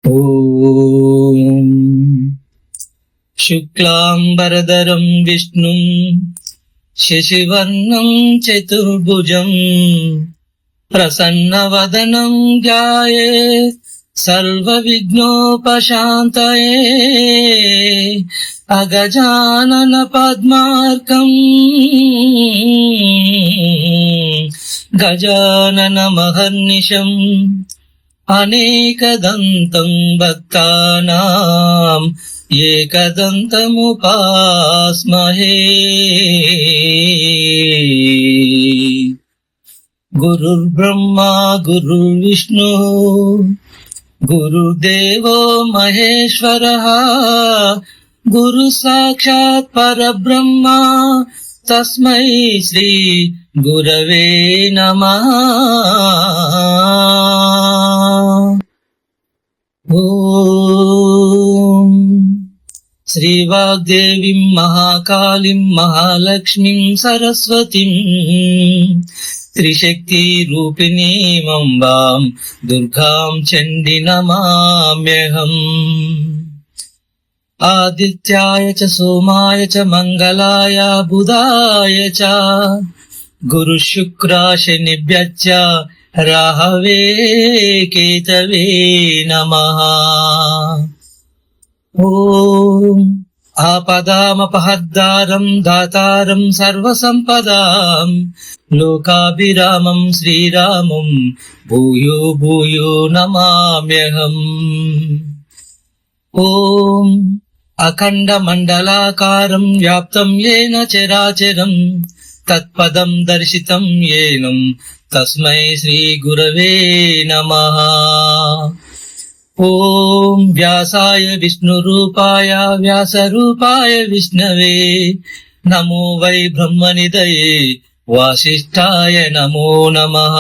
ఓం శుక్లాంబరధరం విష్ణుం శశివర్ణం చతుర్భుజం ప్రసన్నవదనం ధ్యాయేత్ సర్వవిఘ్నోపశాంతయే అగజానన పద్మార్కం గజానన మహర్నిశం అనేకదంతం భక్తానాం ఏకదంతముపాస్మహే. గురుర్బ్రహ్మా గురుర్విష్ణు గురుదేవో మహేశ్వరః గురు సాక్షాత్ పరబ్రహ్మ తస్మై శ్రీ గురవే నమః. ఓం శ్రీ వాగ్దేవీం మహాకాళీం మహాలక్ష్మీం సరస్వతీం త్రిశక్తి రూపిణీం అంబాం దుర్గాం చండి నమామ్యహం. ఆదిత్యాయ చ సోమాయ చ మంగళాయ బుధాయ చ గురు శుక్ర శనిభ్యశ్చ రాహవే కేతవే నమః. ఓం ఆపదామపహర్దారం దాతారం సర్వసంపదాం లోకాభిరామం శ్రీరామం భూయో భూయో నమామ్యహం. ఓం అఖండ మండలాకారం వ్యాప్తం యేన చరాచరం తత్పదం దర్శితం యేనం తస్మై శ్రీ గురవే నమః. ఓం వ్యాసాయ విష్ణురూపాయ వ్యాసరూపాయ విష్ణవే నమో వై బ్రహ్మనిధయే వాసిష్ఠాయ నమో నమః.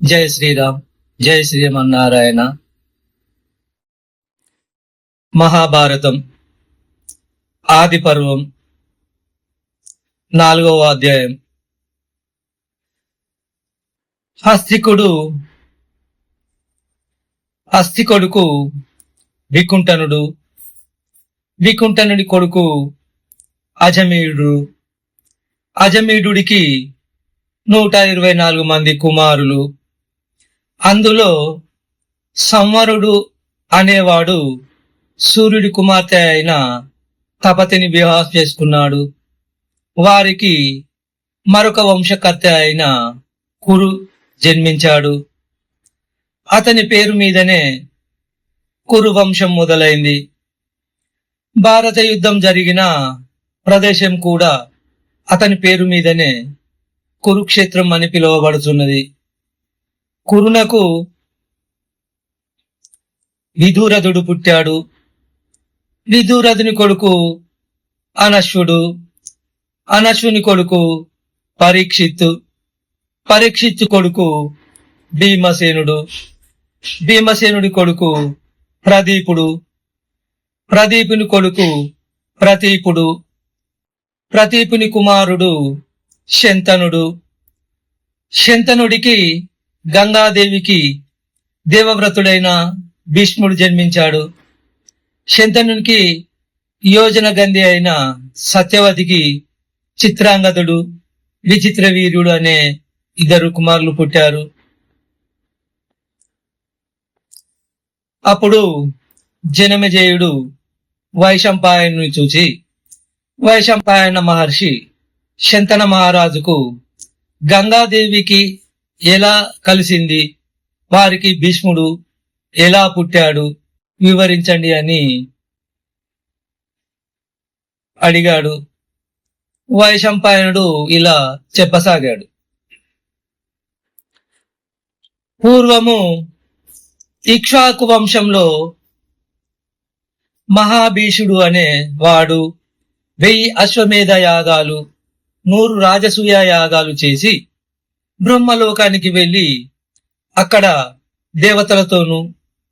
జయ శ్రీరామ్, జయ శ్రీమన్నారాయణ. మహాభారతం ఆది పర్వం 4వ అధ్యాయం. హస్తి కొడుకు వికుంఠనుడు, వికుంఠనుడి కొడుకు అజమీయుడు, అజమీయుడికి 124 మంది కుమారులు. అందులో సంవరుడు అనేవాడు సూర్యుడి కుమార్తె అయిన తపతిని వివాహం చేసుకున్నాడు. వారికి మరొక వంశకర్త అయిన కురు జన్మించాడు. అతని పేరు మీదనే కురు వంశం మొదలైంది. భారత యుద్ధం జరిగిన ప్రదేశం కూడా అతని పేరు మీదనే కురుక్షేత్రం అని పిలువబడుతున్నది. కురునకు విదూరథుడు పుట్టాడు. విదూరథుని కొడుకు అనశ్వుడు, అనశ్వుని కొడుకు పరీక్షిత్తు, పరీక్షిత్తు కొడుకు భీమసేనుడు, భీమసేనుడి కొడుకు ప్రదీపుడు, ప్రదీపుని కొడుకు ప్రతీపుడు, ప్రతీపుని కుమారుడు శంతనుడు. శంతనుడికి గంగాదేవికి దేవవ్రతుడైన భీష్ముడు జన్మించాడు. శంతనునికి యోజన గంధి అయిన సత్యవతికి చిత్రాంగదుడు, విచిత్ర వీర్యుడు అనే 2 కుమారులు పుట్టారు. అప్పుడు జనమేజయుడు వైశంపాయను చూచి, వైశంపాయన మహర్షి శంతన మహారాజుకు గంగాదేవికి ఎలా కలిసింది, వారికి భీష్ముడు ఎలా పుట్టాడు వివరించండి అని అడిగాడు. వైశంపాయనుడు ఇలా చెప్పసాగాడు. పూర్వము ఇక్ష్వాకు వంశంలో మహాభీషుడు అనే వాడు 1000 అశ్వమేధ యాగాలు, 100 రాజసూయ యాగాలు చేసి బ్రహ్మలోకానికి వెళ్లి అక్కడ దేవతలతోనూ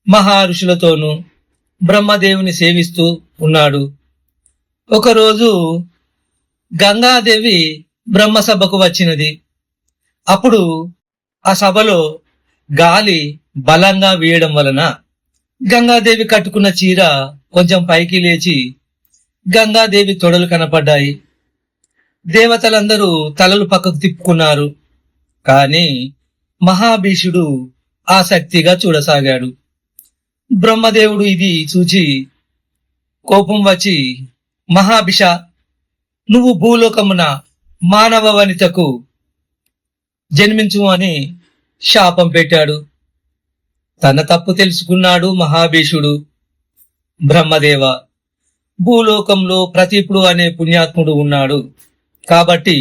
మహర్షులతోనూ బ్రహ్మదేవుని సేవిస్తూ ఉన్నాడు. ఒకరోజు గంగాదేవి బ్రహ్మసభకు వచ్చినది. అప్పుడు ఆ సభలో గాలి బలంగా వేయడం వలన గంగాదేవి కట్టుకున్న చీర కొంచెం పైకి లేచి గంగాదేవి తొడలు కనపడ్డాయి. దేవతలందరూ తలలు పక్కకు తిప్పుకున్నారు. కాని మహాభీషుడు ఆసక్తిగా చూడసాగాడు. బ్రహ్మదేవుడు ఇది చూచి కోపం వచ్చి, మహాభిష, నువ్వు భూలోకమున మానవ వనితకు జన్మించు అని శాపం పెట్టాడు. తన తప్పు తెలుసుకున్నాడు మహాభీషుడు. బ్రహ్మదేవ, భూలోకంలో ప్రతీపుడు అనే పుణ్యాత్ముడు ఉన్నాడు కాబట్టి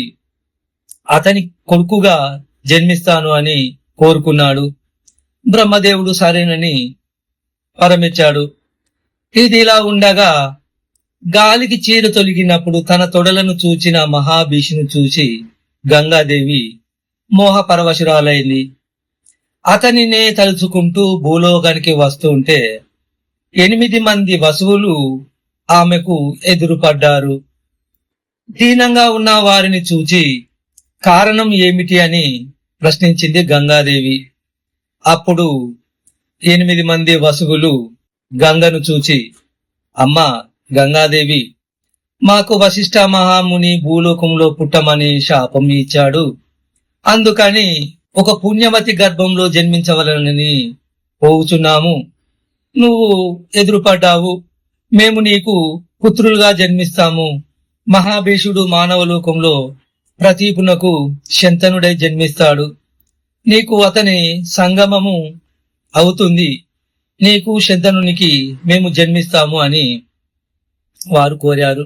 అతని కొడుకుగా జన్మిస్తాను అని కోరుకున్నాడు. బ్రహ్మదేవుడు సరేనని పరమిచ్చాడు. ఇది ఇలా ఉండగా గాలికి చీర తొలగినప్పుడు తన తొడలను చూచిన మహాభీషుని చూసి గంగాదేవి మోహపరవశురాలైంది. అతనినే తలుచుకుంటూ భూలోకానికి వస్తుంటే 8 మంది వసువులు ఆమెకు ఎదురుపడ్డారు. దీనంగా ఉన్న వారిని చూచి కారణం ఏమిటి అని ప్రశ్నించింది గంగాదేవి. అప్పుడు 8 మంది వసువులు గంగను చూచి, అమ్మా గంగాదేవి, మాకు వశిష్ఠ మహాముని భూలోకంలో పుట్టమని శాపం ఇచ్చాడు. అందుకని ఒక పుణ్యవతి గర్భంలో జన్మించవలనని పోవుచున్నాము. నువ్వు ఎదురుపడ్డావు. మేము నీకు పుత్రులుగా జన్మిస్తాము. మహాభీషుడు మానవలోకంలో ప్రతీపునకు శంతనుడై జన్మిస్తాడు. నీకు అతని సంగమము అవుతుంది. నీకు శంతనునికి మేము జన్మిస్తాము అని వారు కోరారు.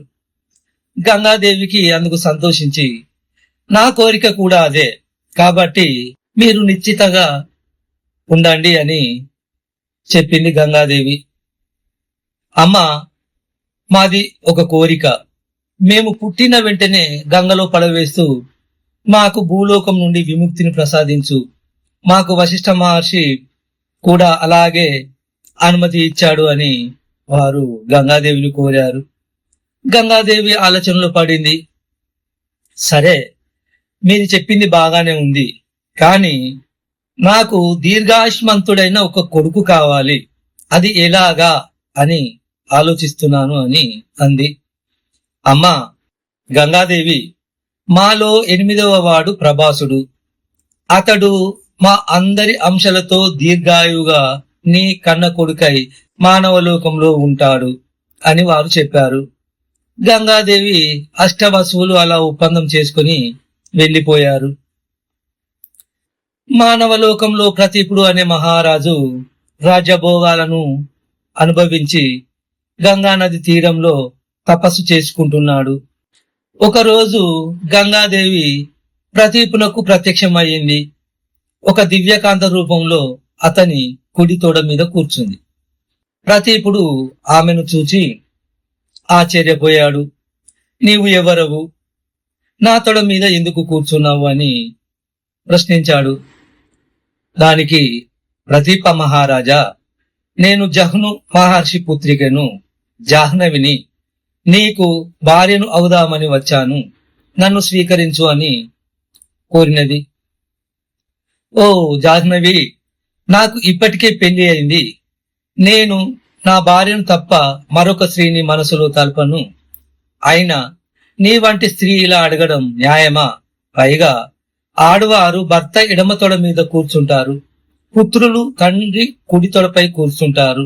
గంగాదేవికి అందుకు సంతోషించి, నా కోరిక కూడా అదే, కాబట్టి మీరు నిశ్చితగా ఉండండి అని చెప్పింది గంగాదేవి. అమ్మ, మాది ఒక కోరిక. మేము పుట్టిన వెంటనే గంగలో పడవేస్తూ మాకు భూలోకం నుండి విముక్తిని ప్రసాదించు. మాకు వశిష్ఠ మహర్షి కూడా అలాగే అనుమతి ఇచ్చాడు అని వారు గంగాదేవిని కోరారు. గంగాదేవి ఆలోచనలో పడింది. సరే, మీరు చెప్పింది బాగానే ఉంది, కానీ నాకు దీర్ఘాయుష్మంతుడైన ఒక కొడుకు కావాలి. అది ఎలాగా అని ఆలోచిస్తున్నాను అని అంది. అమ్మా గంగాదేవి, మాలో 8వ వాడు ప్రభాసుడు. అతడు మా అందరి అంశాలతో దీర్ఘాయువుగా నీ కన్న కొడుకై మానవలోకంలో ఉంటాడు అని వారు చెప్పారు. గంగాదేవి అష్టవసువులు అలా ఒప్పందం చేసుకుని వెళ్లిపోయారు. మానవలోకంలో ప్రతీపుడు అనే మహారాజు రాజ్యభోగాలను అనుభవించి గంగానది తీరంలో తపస్సు చేసుకుంటున్నాడు. ఒకరోజు గంగాదేవి ప్రతీపునకు ప్రత్యక్షమయ్యింది. ఒక దివ్యకాంత రూపంలో అతని కుడి తోడ మీద కూర్చుంది. ప్రతీపుడు ఆమెను చూచి ఆశ్చర్యపోయాడు. నీవు ఎవరవు? నా తొడ మీద ఎందుకు కూర్చున్నావు అని ప్రశ్నించాడు. దానికి ప్రతీప మహారాజా, నేను జహ్ను మహర్షి పుత్రికను జాహ్నవిని. నీకు భార్యను అవుదామని వచ్చాను. నన్ను స్వీకరించు అని కోరినది. ఓ జాహ్నవి, నాకు ఇప్పటికే పెళ్లి అయింది. నేను నా భార్యను తప్ప మరొక స్త్రీని మనసులో తలపను. అయినా నీ వంటి స్త్రీ ఇలా అడగడం న్యాయమా? పైగా ఆడవారు భర్త ఎడమ తొడ మీద కూర్చుంటారు, పుత్రులు తండ్రి కుడి తొడపై కూర్చుంటారు.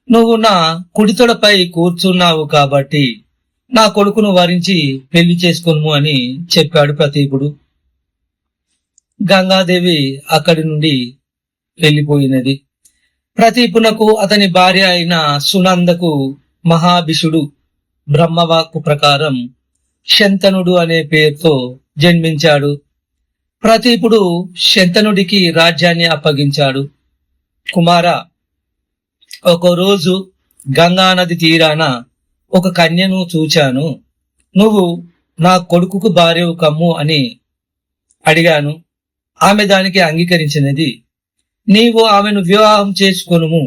నువ్వు నా కుడి తొడపై కూర్చున్నావు కాబట్టి నా కొడుకును వరించి పెళ్లి చేసుకొను అని చెప్పాడు ప్రతీపుడు. గంగాదేవి అక్కడి నుండి వెళ్లిపోయినది. ప్రతీపునకు అతని భార్య అయిన సునందకు మహాభిషుడు బ్రహ్మవాక్కు ప్రకారం శంతనుడు అనే పేరుతో జన్మించాడు. ప్రతీపుడు శంతనుడికి రాజ్యాన్ని అప్పగించాడు. కుమార, ఒకరోజు గంగానది తీరాన ఒక కన్యను చూచాను. నువ్వు నా కొడుకుకు భార్యవు కమ్ము అని అడిగాను. ఆమె దానికి అంగీకరించినది. నీవు ఆమెను వివాహం చేసుకొనుము.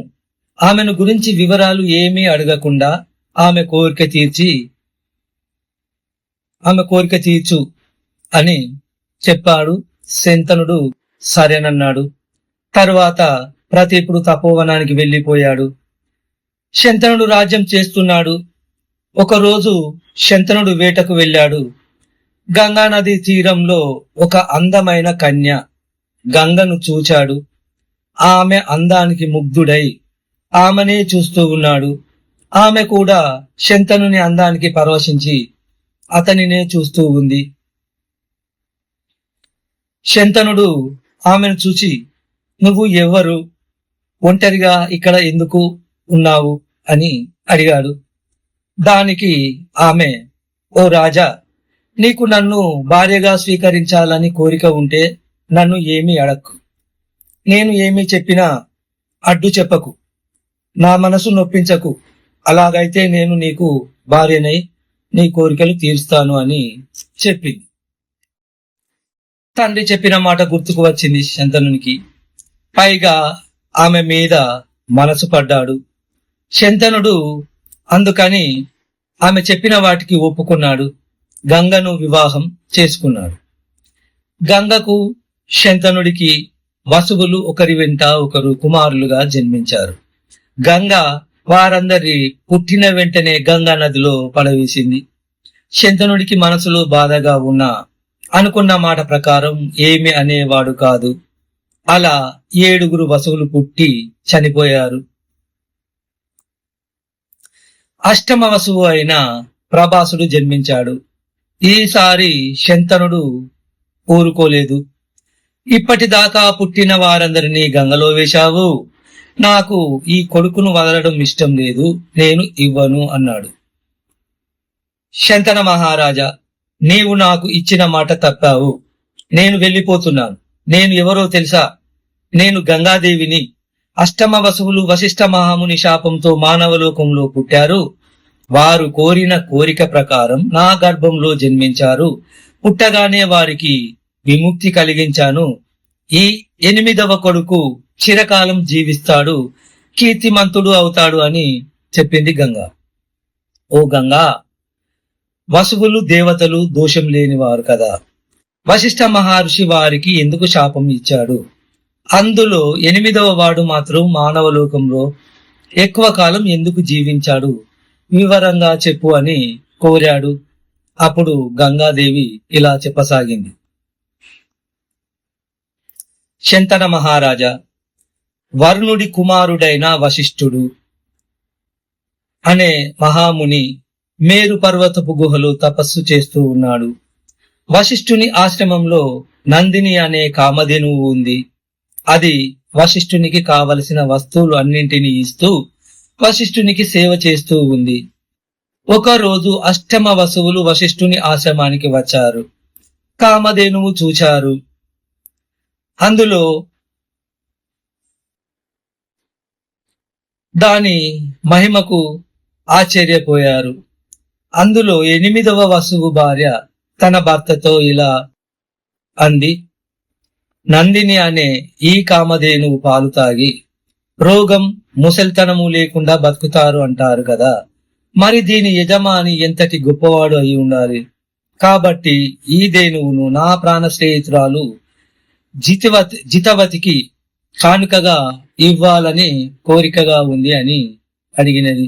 ఆమెను గురించి వివరాలు ఏమీ అడగకుండా ఆమె కోరిక తీర్చు అని చెప్పాడు. శంతనుడు సరేనన్నాడు. తరువాత ప్రతీపుడు తపోవనానికి వెళ్లిపోయాడు. శంతనుడు రాజ్యం చేస్తున్నాడు. ఒకరోజు శంతనుడు వేటకు వెళ్ళాడు. గంగా నది తీరంలో ఒక అందమైన కన్య గంగను చూచాడు. ఆమె అందానికి ముగ్ధుడై ఆమెనే చూస్తూ ఉన్నాడు. ఆమె కూడా శంతనుని అందానికి పరవశించి అతనినే చూస్తూ ఉంది. శంతనుడు ఆమెను చూచి, నువ్వు ఎవరు? ఒంటరిగా ఇక్కడ ఎందుకు ఉన్నావు అని అడిగాడు. దానికి ఆమె, ఓ రాజా, నీకు నన్ను భార్యగా స్వీకరించాలని కోరిక ఉంటే నన్ను ఏమీ అడక్కు. నేను ఏమీ చెప్పినా అడ్డు చెప్పకు. నా మనసు నొప్పించకు. అలాగైతే నేను నీకు భార్యనై నీ కోరికలు తీరుస్తాను అని చెప్పింది. తండ్రి చెప్పిన మాట గుర్తుకు వచ్చింది శంతనునికి. పైగా ఆమె మీద మనసు పడ్డాడు. శంతనుడు అందుకని ఆమె చెప్పిన వాటికి ఒప్పుకున్నాడు. గంగను వివాహం చేసుకున్నాడు. గంగకు శంతనుడికి వసువులు ఒకరి వెంట ఒకరు కుమారులుగా జన్మించారు. గంగ వారందరి పుట్టిన వెంటనే గంగా నదిలో పడవేసింది. శంతనుడికి మనసులో బాధగా ఉన్నా అనుకున్న మాట ప్రకారం ఏమి అనేవాడు కాదు. అలా 7 వసువులు పుట్టి చనిపోయారు. అష్టమ వసువు అయిన ప్రభాసుడు జన్మించాడు. ఈసారి శంతనుడు ఊరుకోలేదు. ఇప్పటిదాకా పుట్టిన వారందరినీ గంగలో వేశావు. నాకు ఈ కొడుకును వదలడం ఇష్టం లేదు. నేను ఇవ్వను అన్నాడు. శంతన మహారాజా, నీవు నాకు ఇచ్చిన మాట తప్పావు. నేను వెళ్ళిపోతున్నాను. నేను ఎవరో తెలుసా? నేను గంగాదేవిని. అష్టమ వసువులు వశిష్ఠ మహాముని శాపంతో మానవలోకంలో పుట్టారు. వారు కోరిన కోరిక ప్రకారం నా గర్భంలో జన్మించారు. పుట్టగానే వారికి విముక్తి కలిగించాను. ఈ 8వ కొడుకు చిరకాలం జీవిస్తాడు, కీర్తిమంతుడు అవుతాడు అని చెప్పింది గంగా. ఓ గంగా, వసువులు దేవతలు దోషం లేనివారు కదా. వశిష్ఠ మహర్షి వారికి ఎందుకు శాపం ఇచ్చాడు? అందులో 8వ వాడు మాత్రం మానవలోకంలో ఎక్కువ కాలం ఎందుకు జీవించాడు? వివరంగా చెప్పు అని కోరాడు. అప్పుడు గంగాదేవి ఇలా చెప్పసాగింది. శంతన మహారాజా, వరుణుడి కుమారుడైన వశిష్ఠుడు అనే మహాముని మేరు పర్వతపు గుహలో తపస్సు చేస్తూ ఉన్నాడు. వశిష్ఠుని ఆశ్రమంలో నందిని అనే కామధేనువు ఉంది. అది వశిష్ఠునికి కావలసిన వస్తువులు అన్నింటినీ ఇస్తూ వశిష్ఠునికి సేవ చేస్తూ ఉంది. ఒకరోజు అష్టమ వసువులు వశిష్ఠుని ఆశ్రమానికి వచ్చారు. కామధేనువు చూచారు. అందులో దాని మహిమకు ఆశ్చర్యపోయారు. అందులో 8వ వసువు భార్య తన భర్తతో ఇలా అంది, నందిని అనే ఈ కామధేనువు పాలు తాగి రోగం ముసల్తనము లేకుండా బతుకుతారు అంటారు కదా. మరి దీని యజమాని ఎంతటి గొప్పవాడు అయి ఉండాలి. కాబట్టి ఈ ధేనువును నా ప్రాణ స్నేహితురాలు జితవతికి కానుకగా ఇవ్వాలని కోరికగా ఉంది అని అడిగినది.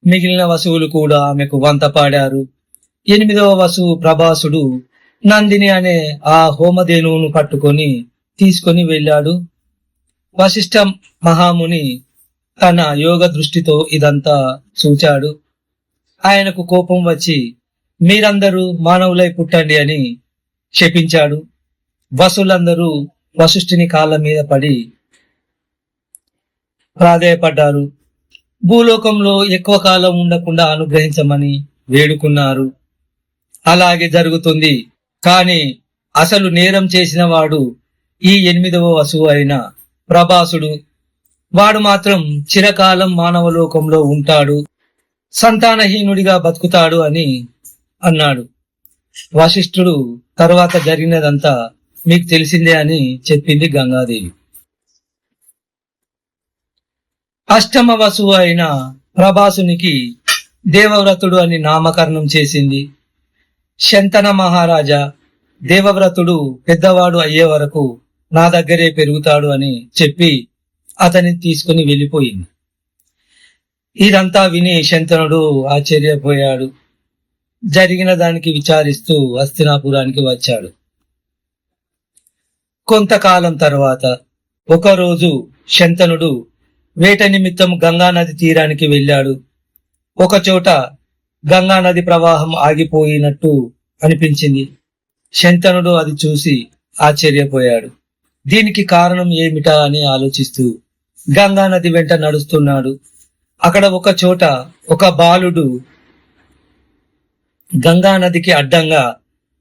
మిగిలిన వసువులు కూడా ఆమెకు వంత పాడారు. 8వ వసువు ప్రభాసుడు నందిని అనే ఆ హోమధేనువును పట్టుకొని తీసుకొని వెళ్ళాడు. వశిష్ఠ మహాముని తన యోగ దృష్టితో ఇదంతా చూచాడు. ఆయనకు కోపం వచ్చి మీరందరూ మానవులై పుట్టండి అని శపించాడు. వసులందరూ వశిష్ఠుని కాళ్ళ మీద పడి ప్రాధేయపడ్డారు. భూలోకంలో ఎక్కువ కాలం ఉండకుండా అనుగ్రహించమని వేడుకున్నారు. అలాగే జరుగుతుంది. కాని అసలు నేరం చేసిన వాడు ఈ 8వ వసువు అయిన ప్రభాసుడు. వాడు మాత్రం చిరకాలం మానవలోకంలో ఉంటాడు, సంతానహీనుడిగా బతుకుతాడు అని అన్నాడు. వశిష్ఠుడు తర్వాత జరిగినదంతా మీకు తెలిసిందే అని చెప్పింది గంగాదేవి. అష్టమ వసువు అయిన ప్రభాసునికి దేవవ్రతుడు అని నామకరణం చేసింది. శంతన మహారాజా, దేవవ్రతుడు పెద్దవాడు అయ్యే వరకు నా దగ్గరే పెరుగుతాడు అని చెప్పి అతన్ని తీసుకుని వెళ్ళిపోయింది. ఇదంతా విని శంతనుడు ఆశ్చర్యపోయాడు. జరిగిన దానికి విచారిస్తూ హస్తినాపురానికి వచ్చాడు. కొంతకాలం తర్వాత ఒకరోజు శంతనుడు వేట నిమిత్తం గంగానది తీరానికి వెళ్ళాడు. ఒకచోట గంగానది ప్రవాహం ఆగిపోయినట్టు అనిపించింది. శంతనుడు అది చూసి ఆశ్చర్యపోయాడు. దీనికి కారణం ఏమిటా అని ఆలోచిస్తూ గంగానది వెంట నడుస్తున్నాడు. అక్కడ ఒక చోట ఒక బాలుడు గంగానదికి అడ్డంగా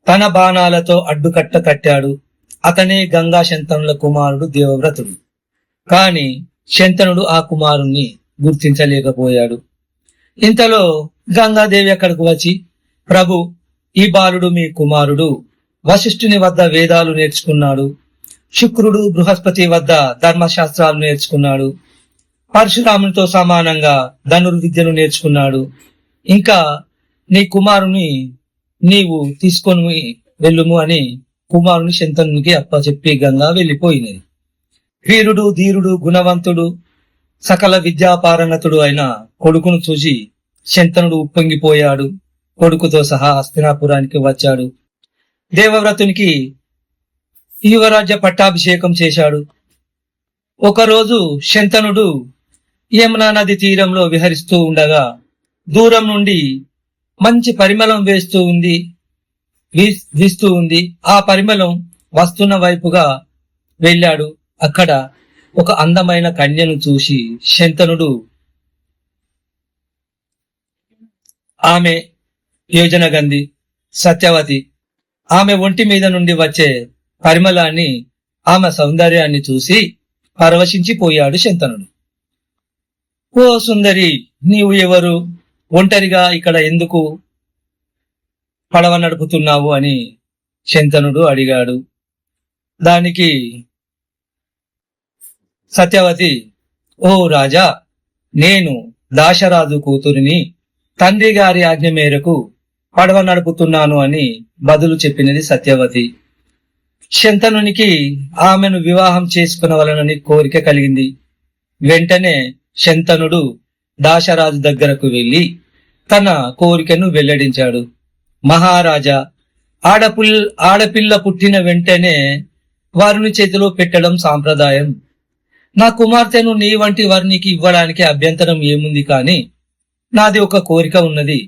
తన బాణాలతో అడ్డుకట్ట కట్టాడు. అతనే గంగా శంతనుల కుమారుడు దేవవ్రతుడు. కాని శంతనుడు ఆ కుమారుణ్ణి గుర్తించలేకపోయాడు. ఇంతలో గంగాదేవి అక్కడికి వచ్చి, ప్రభు, ఈ బాలుడు మీ కుమారుడు. వశిష్ఠుని వద్ద వేదాలు నేర్చుకున్నాడు. శుక్రుడు బృహస్పతి వద్ద ధర్మశాస్త్రాలు నేర్చుకున్నాడు. పరశురామునితో సమానంగా ధనుర్విద్యను నేర్చుకున్నాడు. ఇంకా నీ కుమారుని నీవు తీసుకొని వెళ్ళుము అని కుమారుని శంతనునికి అప్పచెప్పి గంగా వెళ్ళిపోయినది. వీరుడు, ధీరుడు, గుణవంతుడు, సకల విద్యాపారంగతుడు అయిన కొడుకును చూసి శంతనుడు ఉప్పొంగిపోయాడు. కొడుకుతో సహా హస్తినాపురానికి వచ్చాడు. దేవవ్రతునికి యువరాజ్య పట్టాభిషేకం చేశాడు. ఒకరోజు శంతనుడు యమునా నది తీరంలో విహరిస్తూ ఉండగా దూరం నుండి మంచి పరిమళం వీస్తూ ఉంది. ఆ పరిమళం వస్తున్న వైపుగా వెళ్ళాడు. అక్కడ ఒక అందమైన కన్యను చూసి శంతనుడు ఆమె యోజనగంధి, సత్యవతి. ఆమె ఒంటి మీద నుండి వచ్చే పరిమళాన్ని, ఆమె సౌందర్యాన్ని చూసి పరవశించిపోయాడు శంతనుడు. ఓ సుందరి, నీవు ఎవరు? ఒంటరిగా ఇక్కడ ఎందుకు పడవ నడుపుతున్నావు అని శంతనుడు అడిగాడు. దానికి సత్యవతి, ఓ రాజా, నేను దాశరాజు కూతురిని, తండ్రి గారి ఆజ్ఞ మేరకు పడవ నడుపుతున్నాను అని బదులు చెప్పినది సత్యవతి. శంతనునికి ఆమెను వివాహం చేసుకునవలనని కోరిక కలిగింది. వెంటనే శంతనుడు దాశరాజు దగ్గరకు వెళ్లి తన కోరికను వెల్లడించాడు. మహారాజా, ఆడపిల్ల పుట్టిన వెంటనే వారిని చేతిలో పెట్టడం సాంప్రదాయం. నా కుమార్తెను నీ వంటి వారికి ఇవ్వడానికి అభ్యంతరం ఏముంది, కాని నాది ఒక కోరిక ఉన్నది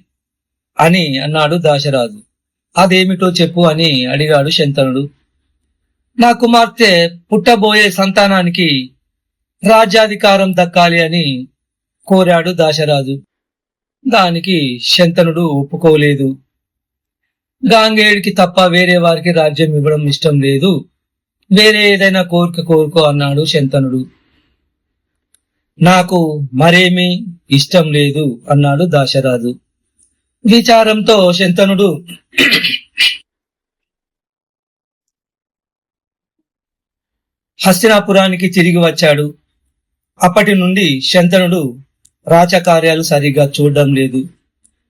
అని అన్నాడు దాశరాజు. అదేమిటో చెప్పు అని అడిగాడు శంతనుడు. నా కుమార్తె పుట్టబోయే సంతానానికి రాజ్యాధికారం దక్కాలి అని కోరాడు దాశరాజు. దానికి శంతనుడు ఒప్పుకోలేదు. గాంగేయుడికి తప్ప వేరే వారికి రాజ్యం ఇవ్వడం ఇష్టం లేదు. వేరే ఏదైనా కోరిక కోరుకో అన్నాడు శంతనుడు. నాకు మరేమీ ఇష్టం లేదు అన్నాడు దాశరాజు. విచారంతో శంతనుడు హస్తినాపురానికి తిరిగి వచ్చాడు. అప్పటి నుండి శంతనుడు రాచకార్యాలు సరిగా చూడడం లేదు.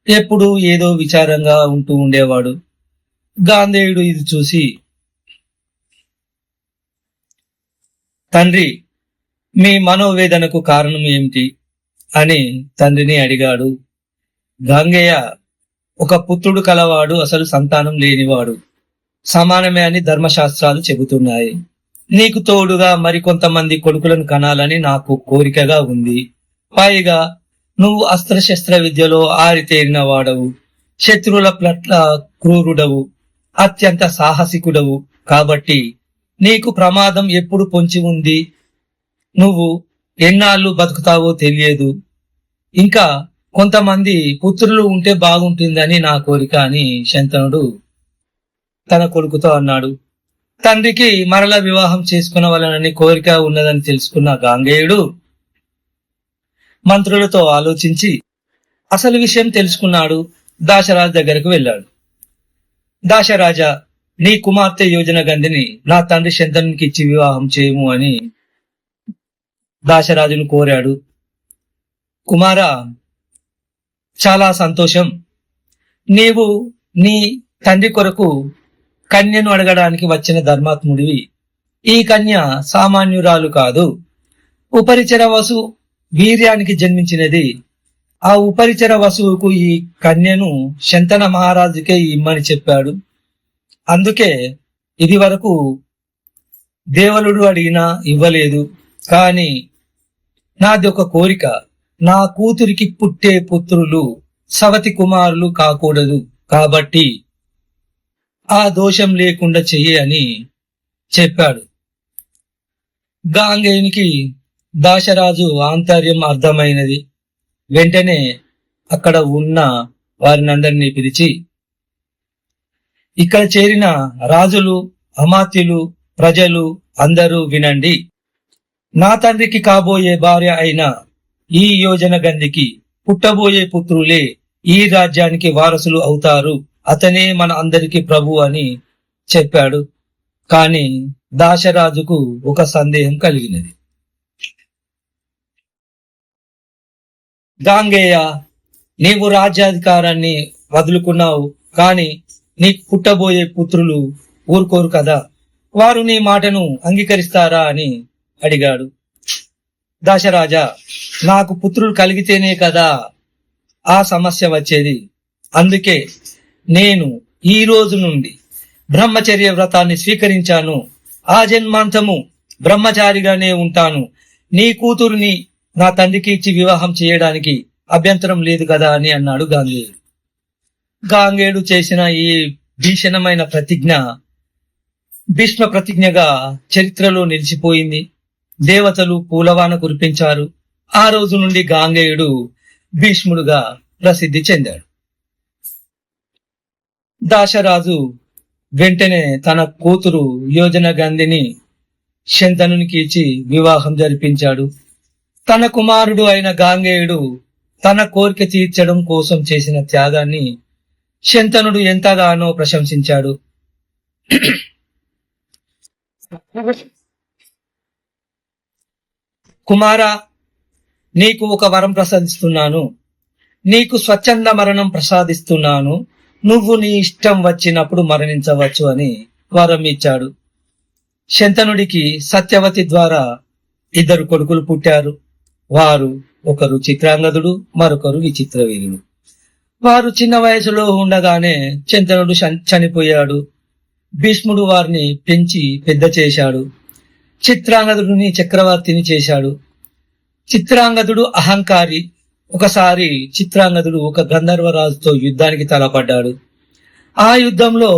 ఎప్పుడూ ఏదో విచారంగా ఉంటూ ఉండేవాడు. గాంధేయుడు ఇది చూసి, తండ్రి, మీ మనోవేదనకు కారణం ఏమిటి అని తండ్రిని అడిగాడు. గాంగేయ, ఒక పుత్రుడు కలవాడు అసలు సంతానం లేనివాడు సమానమే అని ధర్మశాస్త్రాలు చెబుతున్నాయి. నీకు తోడుగా మరికొంతమంది కొడుకులను కనాలని నాకు కోరికగా ఉంది. పైగా నువ్వు అస్త్రశస్త్ర విద్యలో ఆరితేరిన వాడవు, శత్రువుల పట్ల క్రూరుడవు, అత్యంత సాహసికుడవు. కాబట్టి నీకు ప్రమాదం ఎప్పుడు పొంచి ఉంది. నువ్వు ఎన్నాళ్ళు బతుకుతావో తెలియదు. ఇంకా కొంతమంది పుత్రులు ఉంటే బాగుంటుందని నా కోరిక అని శంతనుడు తన కొడుకుతో అన్నాడు. తండ్రికి మరల వివాహం చేసుకునవలనని కోరిక ఉన్నదని తెలుసుకున్న గాంగేయుడు మంత్రులతో ఆలోచించి అసలు విషయం తెలుసుకున్నాడు. దాశరాజు దగ్గరకు వెళ్ళాడు. దాశరాజా, నీ కుమార్తె యోజనగంధిని నా తండ్రి శంతనునికి ఇచ్చి వివాహం చేయము అని దాశరాజును కోరాడు. కుమారా, చాలా సంతోషం. నీవు నీ తండ్రి కొరకు కన్యను అడగడానికి వచ్చిన ధర్మాత్ముడివి. ఈ కన్య సామాన్యురాలు కాదు. ఉపరిచర వసు వీర్యానికి జన్మించినది. ఆ ఉపరిచర వసువుకు ఈ కన్యను శంతన మహారాజుకే ఇమ్మని చెప్పాడు. అందుకే ఇది వరకు దేవలుడు అడిగినా ఇవ్వలేదు. కాని నాది ఒక కోరిక, నా కూతురికి పుట్టే పుత్రులు సవతి కుమారులు కాకూడదు, కాబట్టి ఆ దోషం లేకుండా చెయ్యి అని చెప్పాడు. గాంగేయునికి దాశరాజు ఆంతర్యం అర్థమైనది. వెంటనే అక్కడ ఉన్న వారినందరినీ పిలిచి, ఇక్కడ చేరిన రాజులు, అమాత్యులు, ప్రజలు అందరూ వినండి. నా తండ్రికి కాబోయే భార్య అయిన ఈ యోజన గంధికి పుట్టబోయే పుత్రులే ఈ రాజ్యానికి వారసులు అవుతారు. అతనే మన అందరికి ప్రభు అని చెప్పాడు. కాని దాశరాజుకు ఒక సందేహం కలిగినది. గాంగేయ, నీవు రాజ్యాధికారాన్ని వదులుకున్నావు, కాని నీకు పుట్టబోయే పుత్రులు ఊరుకోరు కదా, వారు నీ మాటను అంగీకరిస్తారా అని అడిగాడు. దాశరాజా, నాకు పుత్రులు కలిగితేనే కదా ఆ సమస్య వచ్చేది. అందుకే నేను ఈ రోజు నుండి బ్రహ్మచర్య వ్రతాన్ని స్వీకరించాను. ఆ జన్మాంతము బ్రహ్మచారిగానే ఉంటాను. నీ కూతురుని నా తండ్రికి ఇచ్చి వివాహం చేయడానికి అభ్యంతరం లేదు కదా అని అన్నాడు గాంగేయుడు. గాంగేయుడు చేసిన ఈ భీషణమైన ప్రతిజ్ఞ భీష్మ ప్రతిజ్ఞగా చరిత్రలో నిలిచిపోయింది. దేవతలు పూలవాన కురిపించారు. ఆ రోజు నుండి గాంగేయుడు భీష్ముడుగా ప్రసిద్ధి చెందాడు. దాశరాజు వెంటనే తన కూతురు యోజన గంధిని శంతనునికి ఇచ్చి వివాహం జరిపించాడు. తన కుమారుడు అయిన గాంగేయుడు తన కోరిక తీర్చడం కోసం చేసిన త్యాగాన్ని శంతనుడు ఎంతగానో ప్రశంసించాడు. కుమారా, నీకు ఒక వరం ప్రసాదిస్తున్నాను. నీకు స్వచ్ఛంద మరణం ప్రసాదిస్తున్నాను. నువ్వు నీ ఇష్టం వచ్చినప్పుడు మరణించవచ్చు అని వరం ఇచ్చాడు. శంతనుడికి సత్యవతి ద్వారా 2 కొడుకులు పుట్టారు. వారు ఒకరు చిత్రాంగదుడు, మరొకరు విచిత్రవీరుడు. వారు చిన్న వయసులో ఉండగానే శంతనుడు చనిపోయాడు. భీష్ముడు వారిని పెంచి పెద్ద చేశాడు. చిత్రాంగదుడిని చక్రవర్తిని చేశాడు. చిత్రాంగదుడు అహంకారి. ఒకసారి చిత్రాంగదుడు ఒక గంధర్వరాజుతో యుద్ధానికి తలపడ్డాడు. ఆ యుద్ధంలో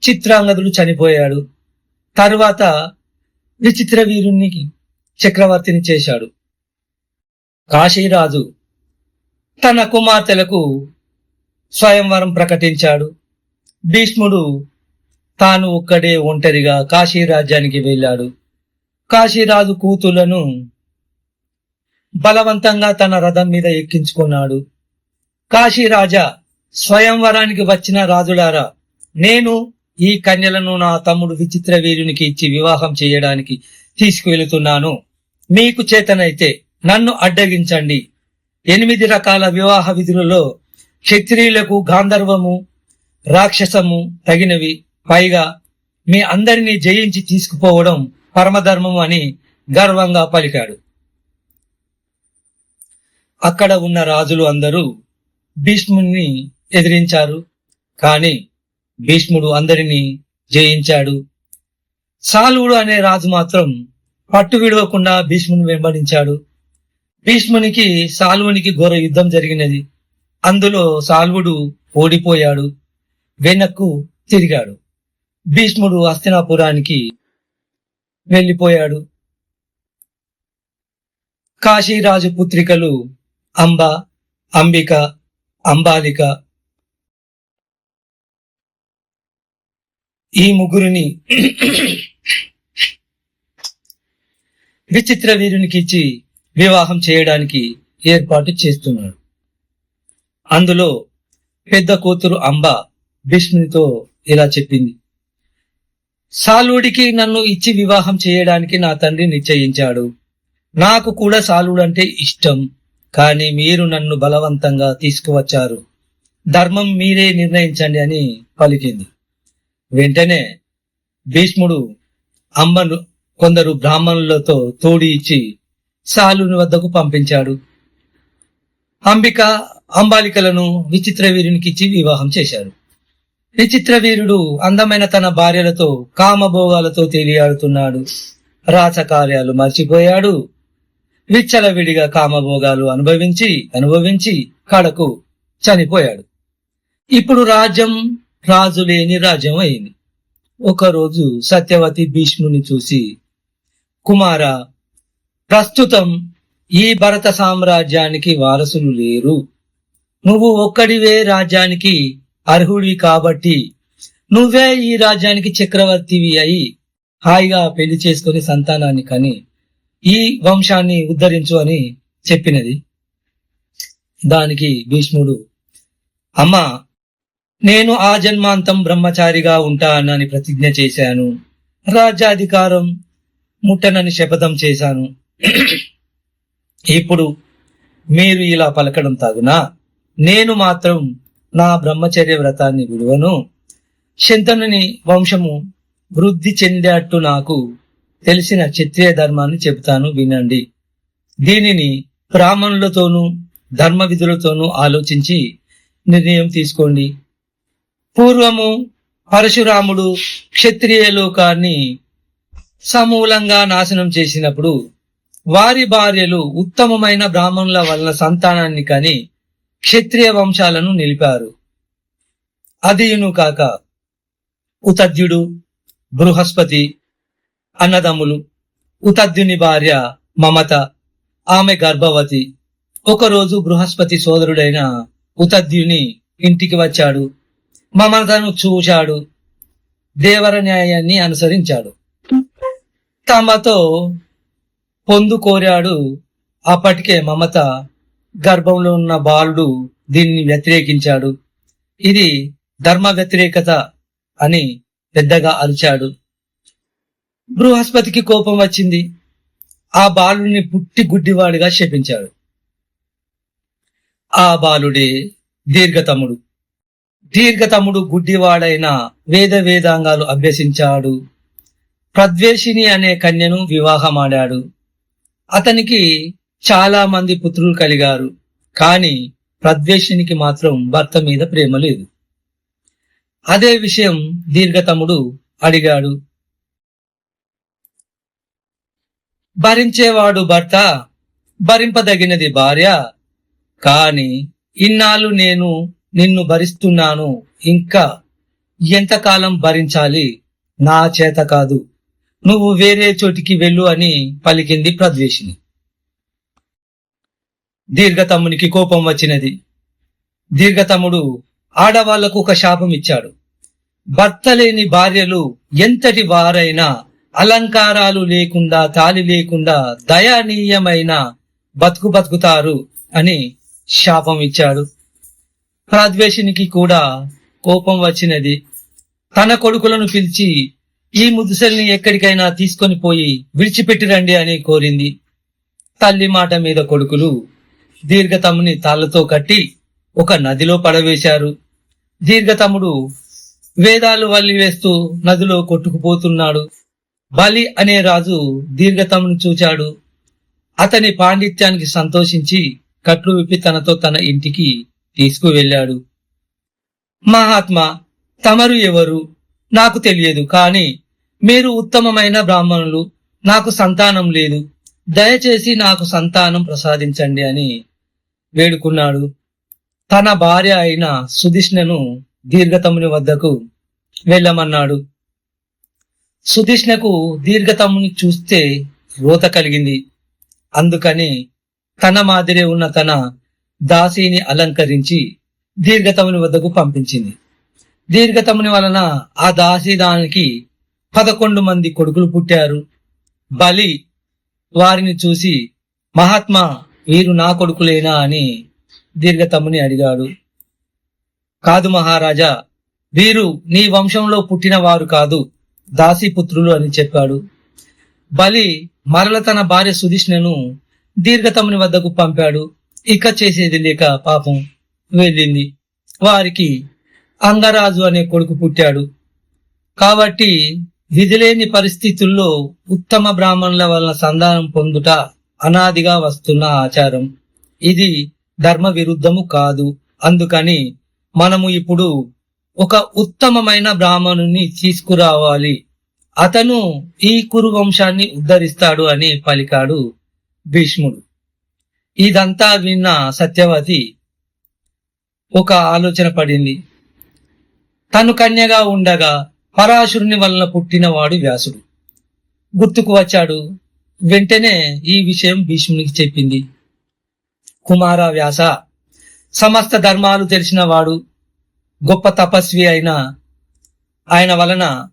చిత్రాంగదుడు చనిపోయాడు. తరువాత విచిత్రవీరుణ్ణి చక్రవర్తిని చేశాడు. కాశీరాజు తన కుమార్తెలకు స్వయంవరం ప్రకటించాడు. భీష్ముడు తాను ఒక్కడే ఒంటరిగా కాశీ రాజ్యానికి వెళ్ళాడు. కాశీరాజు కూతుళ్లను బలవంతంగా తన రథం మీద ఎక్కించుకున్నాడు. కాశీరాజా, స్వయంవరానికి వచ్చిన రాజులారా, నేను ఈ కన్యలను నా తమ్ముడు విచిత్ర వీరునికి ఇచ్చి వివాహం చేయడానికి తీసుకువెళుతున్నాను. మీకు చేతనైతే నన్ను అడ్డగించండి. 8 రకాల వివాహ విధులలో క్షత్రియులకు గాంధర్వము, రాక్షసము తగినవి. పైగా మీ అందరినీ జయించి తీసుకుపోవడం పరమధర్మం అని గర్వంగా పలికాడు. అక్కడ ఉన్న రాజులు అందరూ భీష్ముని ఎదిరించారు. కాని భీష్ముడు అందరినీ జయించాడు. సాల్వుడు అనే రాజు మాత్రం పట్టు విడవకుండా భీష్ముని వెంబడించాడు. భీష్మునికి సాల్వునికి ఘోర యుద్ధం జరిగినది. అందులో సాల్వుడు ఓడిపోయాడు. వెనక్కు తిరిగాడు. భీష్ముడు హస్తినాపురానికి వెళ్ళిపోయాడు. కాశీరాజు పుత్రికలు అంబ, అంబిక, అంబాలిక ఈ ముగ్గురిని విచిత్ర వీరునికి ఇచ్చి వివాహం చేయడానికి ఏర్పాటు చేస్తున్నాడు. అందులో పెద్ద కూతురు అంబ భీష్మునితో ఇలా చెప్పింది: సాలుడికి నన్ను ఇచ్చి వివాహం చేయడానికి నా తండ్రి నిశ్చయించాడు. నాకు కూడా సాలుడు అంటే ఇష్టం. కానీ మీరు నన్ను బలవంతంగా తీసుకువచ్చారు. ధర్మం మీరే నిర్ణయించండి అని పలికింది. వెంటనే భీష్ముడు అంబను కొందరు బ్రాహ్మణులతో తోడి ఇచ్చి శాలుని వద్దకు పంపించాడు. అంబిక అంబాలికలను విచిత్ర వీరునికిచ్చి వివాహం చేశారు. విచిత్ర వీరుడు అందమైన తన భార్యలతో కామభోగాలతో తేలియాడుతున్నాడు. రాచకార్యాలు మర్చిపోయాడు. విచ్చలవిడిగా కామభోగాలు అనుభవించి కడకు చనిపోయాడు. ఇప్పుడు రాజ్యం రాజు లేని రాజ్యం అయింది. ఒకరోజు సత్యవతి భీష్ముని చూసి, కుమారా, ప్రస్తుతం ఈ భరత సామ్రాజ్యానికి వారసులు లేరు. నువ్వు ఒక్కడివే రాజ్యానికి అర్హుడివి కాబట్టి నువ్వే ఈ రాజ్యానికి చక్రవర్తివి అయి హాయిగా పెళ్లి చేసుకుని సంతానాన్ని కని ఈ వంశాన్ని ఉద్ధరించు అని చెప్పినది. దానికి భీష్ముడు, అమ్మా, నేను ఆ జన్మాంతం బ్రహ్మచారిగా ఉంటానని ప్రతిజ్ఞ చేశాను. రాజ్యాధికారం ముట్టనని శపథం చేశాను. ఇప్పుడు మీరు ఇలా పలకడం తగునా? నేను మాత్రం నా బ్రహ్మచర్య వ్రతాన్ని విడువను. శంతనుని వంశము వృద్ధి చెందేట్టు నాకు తెలిసిన క్షత్రియ ధర్మాన్ని చెబుతాను, వినండి. దీనిని బ్రాహ్మణులతోనూ ధర్మ విధులతోనూ ఆలోచించి నిర్ణయం తీసుకోండి. పూర్వము పరశురాముడు క్షత్రియ లోకాన్ని సమూలంగా నాశనం చేసినప్పుడు వారి భార్యలు ఉత్తమమైన బ్రాహ్మణుల వలన సంతానాన్ని కని క్షత్రియ వంశాలను నిలిపారు. అదియును కాక ఉతద్యుడు, బృహస్పతి అన్నదమ్ములు. ఉతద్యుని భార్య మమత, ఆమె గర్భవతి. ఒకరోజు బృహస్పతి సోదరుడైన ఉతద్యుని ఇంటికి వచ్చాడు. మమతను చూశాడు. దేవర న్యాయాన్ని అనుసరించాడు. తమతో పొందు కోరాడు. అప్పటికే మమత గర్భంలో ఉన్న బాలుడు దీన్ని వ్యతిరేకించాడు. ఇది ధర్మ వ్యతిరేకత అని పెద్దగా అరిచాడు. బృహస్పతికి కోపం వచ్చింది. ఆ బాలుడిని పుట్టి గుడ్డివాడిగా శపించాడు. ఆ బాలుడే దీర్ఘతముడు. దీర్ఘతముడు గుడ్డివాడైన వేదాంగాలు అభ్యసించాడు. ప్రద్వేషిణి అనే కన్యను వివాహమాడాడు. అతనికి చాలా మంది పుత్రులు కలిగారు. కాని ప్రద్వేషినికి మాత్రం భర్త మీద ప్రేమ లేదు. అదే విషయం దీర్ఘతముడు అడిగాడు. భరించేవాడు భర్త, భరింపదగినది భార్య. కాని ఇన్నాళ్ళు నేను నిన్ను భరిస్తున్నాను, ఇంకా ఎంతకాలం భరించాలి? నా చేత కాదు, నువ్వు వేరే చోటికి వెళ్ళు అని పలికింది ప్రద్వేషిని. దీర్ఘతమ్మునికి కోపం వచ్చినది. దీర్ఘతమ్ముడు ఆడవాళ్లకు ఒక శాపం ఇచ్చాడు. భర్త లేని భార్యలు ఎంతటి వారైనా అలంకారాలు లేకుండా, తాళి లేకుండా దయానీయమైన బతుకుతారు అని శాపం ఇచ్చాడు. ప్రద్వేషినికి కూడా కోపం వచ్చినది. తన కొడుకులను పిలిచి ఈ ముదుసల్ని ఎక్కడికైనా తీసుకొని పోయి విడిచిపెట్టిరండి అని కోరింది. తల్లి మాట మీద కొడుకులు దీర్ఘతమ్ముని తాళ్లతో కట్టి ఒక నదిలో పడవేశారు. దీర్ఘతమ్ముడు వేదాలు వల్లివేస్తూ నదిలో కొట్టుకుపోతున్నాడు. బలి అనే రాజు దీర్ఘతమ్ముని చూచాడు. అతని పాండిత్యానికి సంతోషించి కట్లు విప్పి తనతో తన ఇంటికి తీసుకువెళ్ళాడు. మహాత్మా, తమరు ఎవరు నాకు తెలియదు, కాని మీరు ఉత్తమమైన బ్రాహ్మణులు. నాకు సంతానం లేదు, దయచేసి నాకు సంతానం ప్రసాదించండి అని వేడుకున్నాడు. తన భార్య అయిన సుధిష్ణను దీర్ఘతమ్ముని వద్దకు వెళ్ళమన్నాడు. సుధిష్ణకు దీర్ఘతమ్ముని చూస్తే రోత కలిగింది. అందుకని తన మాదిరే ఉన్న తన దాసిని అలంకరించి దీర్ఘతమ్ముని వద్దకు పంపించింది. దీర్ఘతమ్ముని వలన ఆ దాసి దానికి 11 మంది కొడుకులు పుట్టారు. బలి వారిని చూసి, మహాత్మా, వీరు నా కొడుకులేనా అని దీర్ఘతమ్ముని అడిగాడు. కాదు మహారాజా, వీరు నీ వంశంలో పుట్టిన వారు కాదు, దాసీపుత్రులు అని చెప్పాడు. బలి మరల తన భార్య సుధిష్ణను దీర్ఘతమ్ముని వద్దకు పంపాడు. ఇక చేసేది లేక పాపం వెళ్ళింది. వారికి అంగరాజు అనే కొడుకు పుట్టాడు. కాబట్టి విధిలేని పరిస్థితుల్లో ఉత్తమ బ్రాహ్మణుల వలన సంతానం పొందుట అనాదిగా వస్తున్న ఆచారం. ఇది ధర్మ విరుద్ధము కాదు. అందుకని మనము ఇప్పుడు ఒక ఉత్తమమైన బ్రాహ్మణుని తీసుకురావాలి. అతను ఈ కురు వంశాన్ని ఉద్ధరిస్తాడు అని పలికాడు భీష్ముడు. ఇదంతా విన్న సత్యవతి ఒక ఆలోచన పడింది. తను కన్యగా ఉండగా పరాశురుని వలన పుట్టినవాడు వ్యాసుడు గుర్తుకు వచ్చాడు. వెంటనే ఈ విషయం భీష్మునికి చెప్పింది. కుమార వ్యాస, సమస్త ధర్మాలు తెలిసిన వాడు, గొప్ప తపస్వి అయిన ఆయన వలన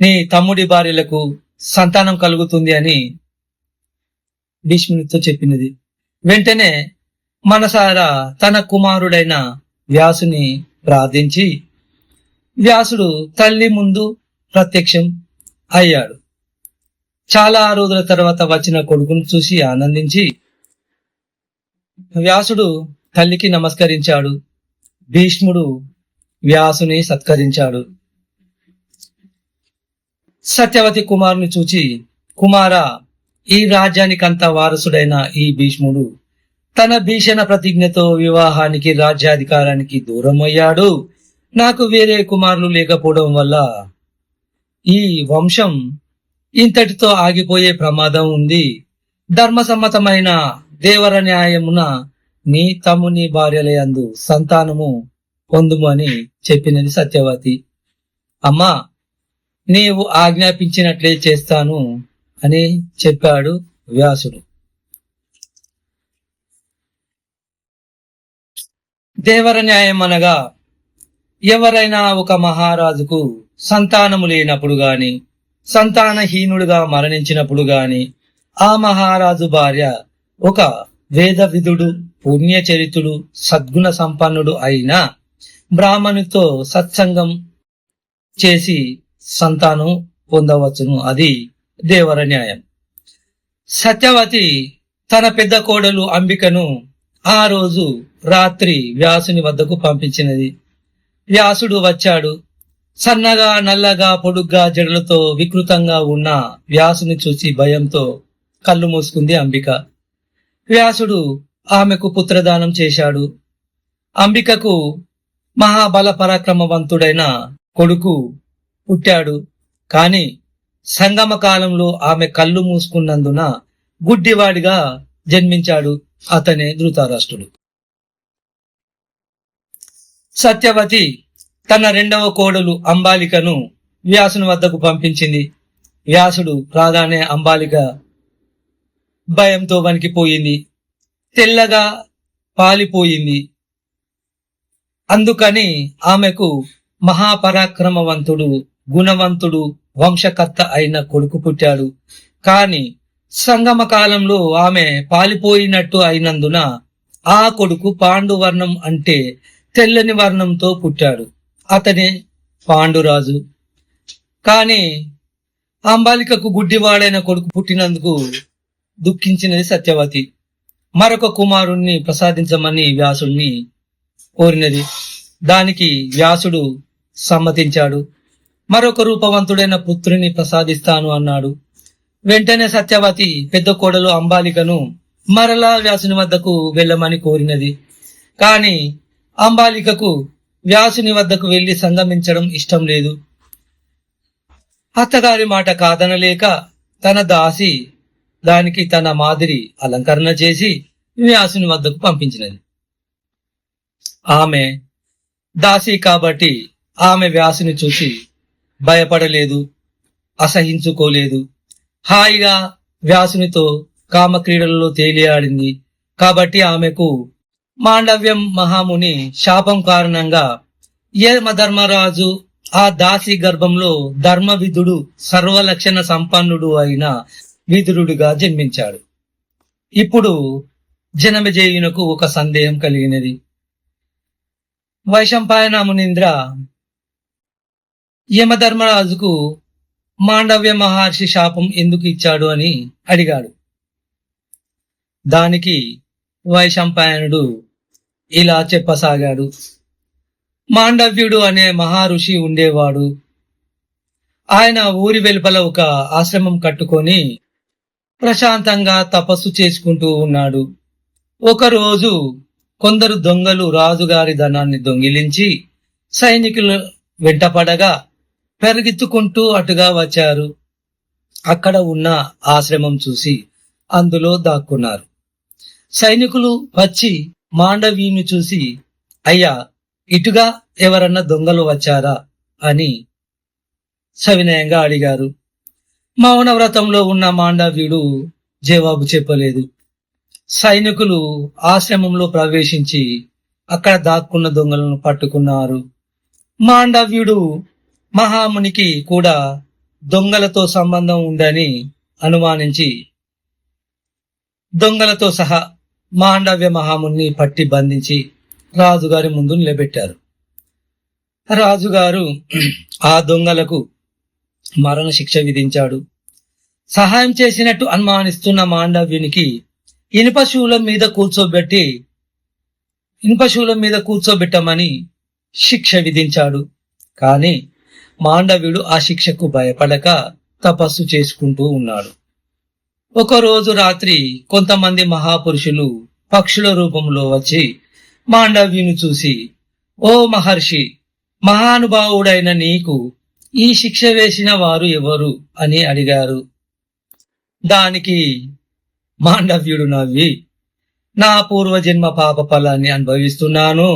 నీ తమ్ముడి భార్యలకు సంతానం కలుగుతుంది అని భీష్మునితో చెప్పినది. వెంటనే మనసారా తన కుమారుడైన వ్యాసుని ప్రార్థించి వ్యాసుడు తల్లి ముందు ప్రత్యక్షం అయ్యాడు. చాలా రోజుల తర్వాత వచ్చిన కొడుకును చూసి ఆనందించి వ్యాసుడు తల్లికి నమస్కరించాడు. భీష్ముడు వ్యాసుని సత్కరించాడు. సత్యవతి కుమారుని చూచి, కుమార, ఈ రాజ్యానికంతా వారసుడైన ఈ భీష్ముడు తన భీషణ ప్రతిజ్ఞతో వివాహానికి రాజ్యాధికారానికి దూరం అయ్యాడు. నాకు వేరే కుమారులు లేకపోవడం వల్ల ఈ వంశం ఇంతటితో ఆగిపోయే ప్రమాదం ఉంది. ధర్మసమ్మతమైన దేవర న్యాయమున నీ తమ్ముని భార్యలయందు సంతానము పొందుము అని చెప్పినది సత్యవతి. అమ్మా, నీవు ఆజ్ఞాపించినట్లే చేస్తాను అని చెప్పాడు వ్యాసుడు. దేవర న్యాయం అనగా ఎవరైనా ఒక మహారాజుకు సంతానము లేనప్పుడు గాని, సంతానహీనుడుగా మరణించినప్పుడు గాని, ఆ మహారాజు భార్య ఒక వేద విధుడు, పుణ్యచరితుడు, సద్గుణ సంపన్నుడు అయిన బ్రాహ్మణుతో సత్సంగం చేసి సంతానం పొందవచ్చును. అది దేవర న్యాయం. సత్యవతి తన పెద్ద కోడలు అంబికను ఆ రోజు రాత్రి వ్యాసుని వద్దకు పంపించినది. వ్యాసుడు వచ్చాడు. సన్నగా, నల్లగా, పొడుగ్గా, జడలతో వికృతంగా ఉన్న వ్యాసుని చూసి భయంతో కళ్ళు మూసుకుంది అంబిక. వ్యాసుడు ఆమెకు పుత్రదానం చేశాడు. అంబికకు మహాబల పరాక్రమవంతుడైన కొడుకు పుట్టాడు. కాని సంగమ కాలంలో ఆమె కళ్ళు మూసుకున్నందున గుడ్డివాడిగా జన్మించాడు. అతనే ధృతరాష్ట్రుడు. సత్యవతి తన రెండవ కోడలు అంబాలికను వ్యాసుని వద్దకు పంపించింది. వ్యాసుడు రాగానే అంబాలిక భయంతో వణికిపోయింది. తెల్లగా పాలిపోయింది. అందుకని ఆమెకు మహాపరాక్రమవంతుడు, గుణవంతుడు, వంశకర్త అయిన కొడుకు పుట్టాడు. కాని సంగమ కాలంలో ఆమె పాలిపోయినట్టు అయినందున ఆ కొడుకు పాండువర్ణం అంటే తెల్లని వర్ణంతో పుట్టాడు. అతనే పాండురాజు. కాని అంబాలికకు గుడ్డివాడైన కొడుకు పుట్టినందుకు దుఃఖించినది సత్యవతి. మరొక కుమారుణ్ణి ప్రసాదించమని వ్యాసుడిని కోరినది. దానికి వ్యాసుడు సమ్మతించాడు. మరొక రూపవంతుడైన పుత్రుని ప్రసాదిస్తాను అన్నాడు. వెంటనే సత్యవతి పెద్ద కోడలు అంబాలికను మరలా వ్యాసుని వద్దకు వెళ్ళమని కోరినది. కాని అంబాలికకు వ్యాసుని వద్దకు వెళ్లి సంగమించడం ఇష్టం లేదు. అత్తగారి మాట కాదనలేక తన దాసి దానికి తన మాదిరి అలంకరణ చేసి వ్యాసుని వద్దకు పంపించినది. ఆమె దాసి కాబట్టి ఆమె వ్యాసుని చూసి భయపడలేదు, అసహించుకోలేదు. హాయిగా వ్యాసునితో కామక్రీడలలో తేలియాడింది. కాబట్టి ఆమెకు మాండవ్యం మహాముని శాపం కారణంగా యమధర్మరాజు ఆ దాసి గర్భంలో ధర్మవిధుడు, సర్వలక్షణ సంపన్నుడు అయిన విదురుడిగా జన్మించాడు. ఇప్పుడు జనమేజయునకు ఒక సందేహం కలిగినది. వైశంపాయన మునీంద్ర యమధర్మరాజుకు మాండవ్య మహర్షి శాపం ఎందుకు ఇచ్చాడు అని అడిగాడు. దానికి వైశంపాయనుడు ఇలా చెప్పసాగాడు. మాండవ్యుడు అనే మహర్షి ఉండేవాడు. ఆయన ఊరి వెలుపల ఒక ఆశ్రమం కట్టుకొని ప్రశాంతంగా తపస్సు చేసుకుంటూ ఉన్నాడు. ఒకరోజు కొందరు దొంగలు రాజుగారి ధనాన్ని దొంగిలించి సైనికులు వెంటపడగా పెరిగెత్తుకుంటూ అటుగా వచ్చారు. అక్కడ ఉన్న ఆశ్రమం చూసి అందులో దాక్కున్నారు. సైనికులు వచ్చి మాండవ్యుని చూసి, అయ్యా, ఇటుగా ఎవరన్నా దొంగలు వచ్చారా అని సవినయంగా అడిగారు. మౌనవ్రతంలో ఉన్న మాండవ్యుడు జవాబు చెప్పలేదు. సైనికులు ఆశ్రమంలో ప్రవేశించి అక్కడ దాక్కున్న దొంగలను పట్టుకున్నారు. మాండవ్యుడు మహామునికి కూడా దొంగలతో సంబంధం ఉందని అనుమానించి దొంగలతో సహా మాండవ్య మహాముని పట్టి బంధించి రాజుగారి ముందు నిలబెట్టారు. రాజుగారు ఆ దొంగలకు మరణ శిక్ష విధించాడు. సహాయం చేసినట్టు అనుమానిస్తున్న మాండవ్యునికి ఇనుప శూలం మీద కూర్చోబెట్టమని శిక్ష విధించాడు. కాని మాండవ్యుడు ఆ శిక్షకు భయపడక తపస్సు చేసుకుంటూ ఉన్నాడు. ఒకరోజు రాత్రి కొంతమంది మహాపురుషులు పక్షుల రూపంలో వచ్చి మాండవ్యుని చూసి, ఓ మహర్షి, మహానుభావుడైన నీకు ఈ శిక్ష వేసిన వారు ఎవరు అని అడిగారు. దానికి మాండవ్యుడు నవ్వి, నా పూర్వజన్మ పాప ఫలాన్ని అనుభవిస్తున్నాను,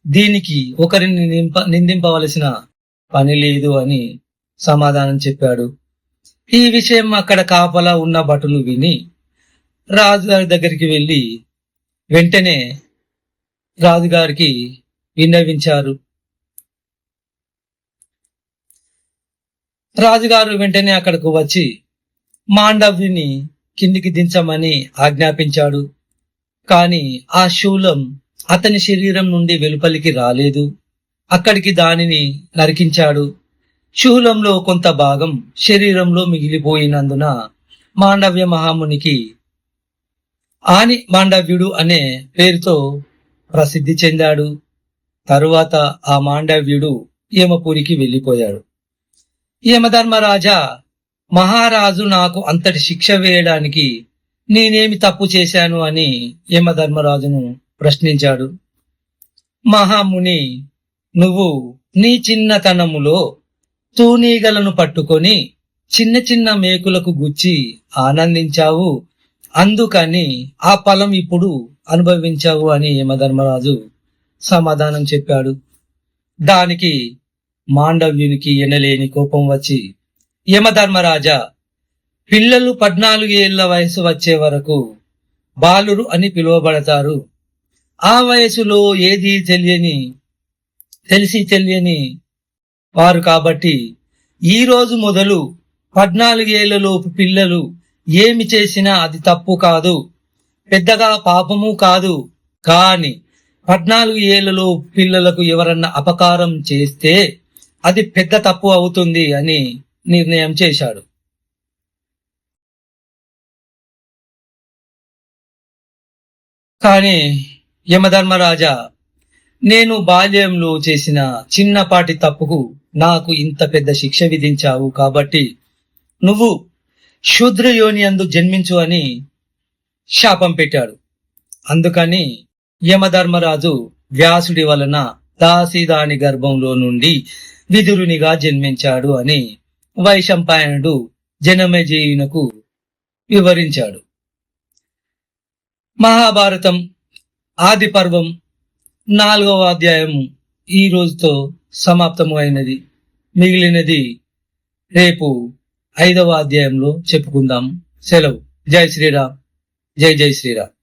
దీనికి ఒకరిని నిందింపవలసిన పని లేదు అని సమాధానం చెప్పాడు. ఈ విషయం అక్కడ కాపలా ఉన్న భటులు విని రాజుగారి దగ్గరికి వెళ్లి వెంటనే రాజుగారికి విన్నవించారు. రాజుగారు వెంటనే అక్కడకు వచ్చి మాండవ్యుని కిందికి దించమని ఆజ్ఞాపించాడు. కాని ఆ శూలం అతని శరీరం నుండి వెలుపలికి రాలేదు. అక్కడికి దానిని నరికించాడు. శూలంలో కొంత భాగం శరీరంలో మిగిలిపోయినందున మాండవ్య మహామునికి మాండవ్యుడు అనే పేరుతో ప్రసిద్ధి చెందాడు. తరువాత ఆ మాండవ్యుడు యమపురికి వెళ్లిపోయాడు. యమధర్మరాజా, మహారాజు నాకు అంతటి శిక్ష వేయడానికి నేనేమి తప్పు చేశాను అని యమధర్మరాజును ప్రశ్నించాడు. మహాముని, నువ్వు నీ చిన్నతనములో తూనీగలను పట్టుకొని చిన్న చిన్న మేకులకు గుచ్చి ఆనందించావు, అందుకని ఆ ఫలం ఇప్పుడు అనుభవించావు అని యమధర్మరాజు సమాధానం చెప్పాడు. దానికి మాండవ్యునికి ఎనలేని కోపం వచ్చి, యమధర్మరాజా, పిల్లలు 14 ఏళ్ల వయసు వచ్చే వరకు బాలురు అని పిలువబడతారు. ఆ వయసులో ఏది తెలిసి తెలియని వారు కాబట్టి ఈ రోజు మొదలు 14 ఏళ్లలోపు పిల్లలు ఏమి చేసినా అది తప్పు కాదు, పెద్దగా పాపము కాదు. కాని 14 ఏళ్లలో పిల్లలకు ఎవరన్నా అపకారం చేస్తే అది పెద్ద తప్పు అవుతుంది అని నిర్ణయం చేశాడు. కాని యమధర్మరాజా, నేను బాల్యంలో చేసిన చిన్నపాటి తప్పుకు నాకు ఇంత పెద్ద శిక్ష విధించావు కాబట్టి నువ్వు శూద్రయోని అందు జన్మించు అని శాపం పెట్టాడు. అందుకని యమధర్మరాజు వ్యాసుడి వలన దాసీదాని గర్భంలో నుండి విదురునిగా జన్మించాడు అని వైశంపాయనుడు జనమేజయునకు వివరించాడు. మహాభారతం ఆది పర్వం 4వ అధ్యాయం ఈ రోజుతో సమాప్తము అయినది. మిగిలినది రేపు 5వ అధ్యాయంలో చెప్పుకుందాం. సెలవు. జై శ్రీరామ్. జై జై శ్రీరామ్.